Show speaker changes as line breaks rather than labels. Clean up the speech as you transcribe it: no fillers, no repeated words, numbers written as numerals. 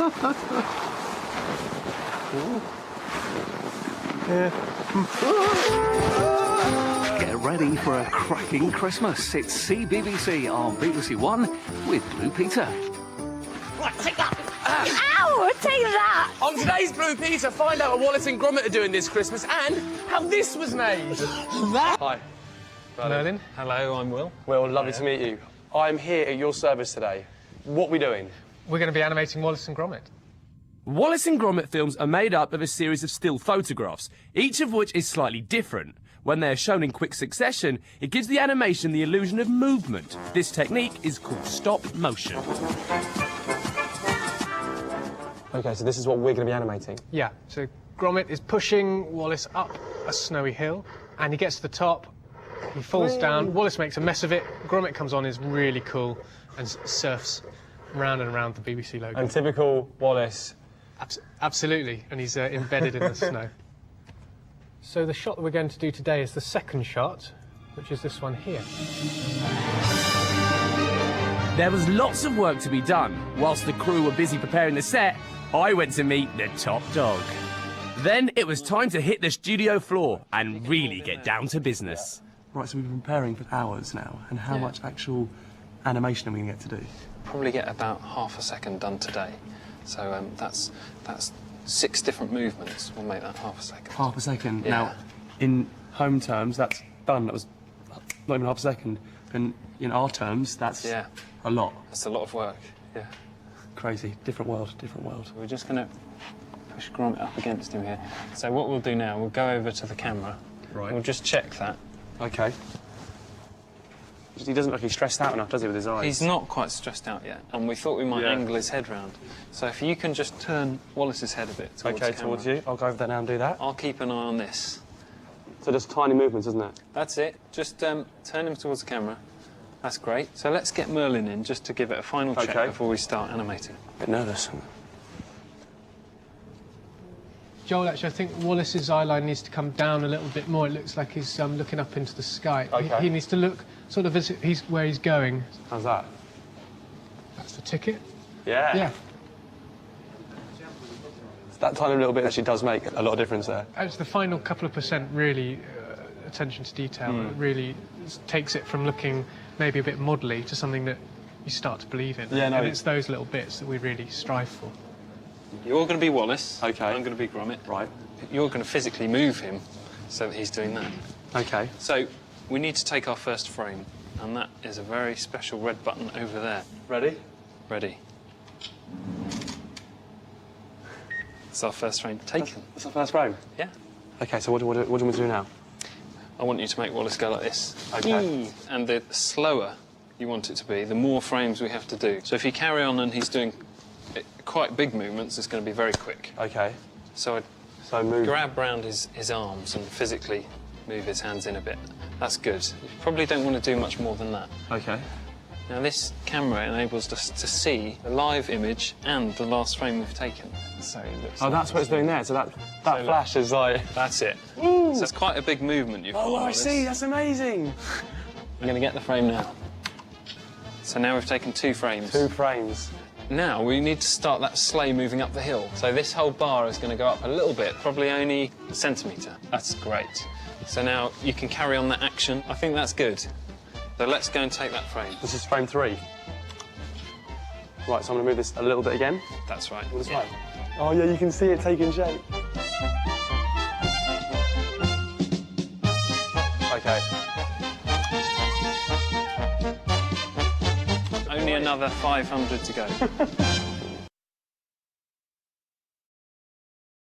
Get ready for a cracking Christmas. It's CBBC on BBC1 with Blue Peter.
Right, take that. Ow, take that.
On today's Blue Peter, find out what Wallace and Gromit are doing this Christmas and how this was made. Hi.
Merlin. Hello, I'm Will.
Will, lovely to meet you. I'm here at your service today. What are we doing?
We're going to be animating Wallace and Gromit.
Wallace and Gromit films are made up of a series of still photographs, each of which is slightly different. When they are shown in quick succession, it gives the animation the illusion of movement. This technique is called stop motion.
OK, so this is what we're going to be animating?
Yeah, so Gromit is pushing Wallace up a snowy hill, and he gets to the top, he falls down, Wallace makes a mess of it, Gromit comes on, is really cool, and surfs round and round the BBC logo.
And typical Wallace.
Absolutely, and he's embedded in the snow. So the shot that we're going to do today is the second shot, which is this one here.
There was lots of work to be done. Whilst the crew were busy preparing the set, I went to meet the top dog. Then it was time to hit the studio floor and really get down to business.
Right, so we've been preparing for hours now, and how much actual animation are we going to get to do?
Probably get about half a second done today. So that's 6 different movements. We'll make that half a second.
Half a second?
Yeah.
Now, in home terms, that's done. That was not even half a second. And in our terms, that's a lot.
That's a lot of work, yeah.
Crazy. Different world, different world.
We're just going to push Gromit up against him here. So what we'll do now, we'll go over to the camera.
Right.
We'll just check that.
OK. He doesn't look like he's stressed out enough, does he, with his eyes?
He's not quite stressed out yet, and we thought we might angle his head round. So if you can just turn Wallace's head a bit towards the camera.
Towards you. I'll go over there now and do that.
I'll keep an eye on this.
So just tiny movements, isn't it?
That's it. Just turn him towards the camera. That's great. So let's get Merlin in just to give it a final check before we start animating.
A bit nervous.
Joel, actually, I think Wallace's eyeline needs to come down a little bit more. It looks like he's looking up into the sky.
OK.
He needs to look sort of as where he's going.
How's that?
That's the ticket.
Yeah.
Yeah.
That tiny little bit actually does make a lot of difference there.
It's the final couple of percent, really, attention to detail, that really takes it from looking maybe a bit modelly to something that you start to believe in.
Yeah, no,
and it's those little bits that we really strive for.
You're going to be Wallace.
OK.
I'm going to be Gromit.
Right.
You're going to physically move him so that he's doing that.
OK.
So we need to take our first frame, and that is a very special red button over there.
Ready?
Ready. It's our first frame taken.
That's the first frame?
Yeah.
OK, so what do you want me to do now?
I want you to make Wallace go like this.
OK.
And the slower you want it to be, the more frames we have to do. So if you carry on and he's doing quite big movements, it's going to be very quick.
OK.
So I'd
move.
grab round his arms and physically move his hands in a bit. That's good. You probably don't want to do much more than that.
OK.
Now this camera enables us to see the live image and the last frame we've taken. So it looks
that's what it's doing there. So that flash is like...
That's it. So it's quite a big movement you've got.
Oh, I see. That's amazing.
I'm going to get the frame now. So now we've taken 2 frames.
2 frames.
Now we need to start that sleigh moving up the hill. So this whole bar is going to go up a little bit, probably only a centimetre. That's great. So now you can carry on that action. I think that's good. So let's go and take that frame.
This is frame 3. Right, so I'm going to move this a little bit again.
That's right.
This way. Oh, yeah, you can see it taking shape. OK.
Only another 500 to go.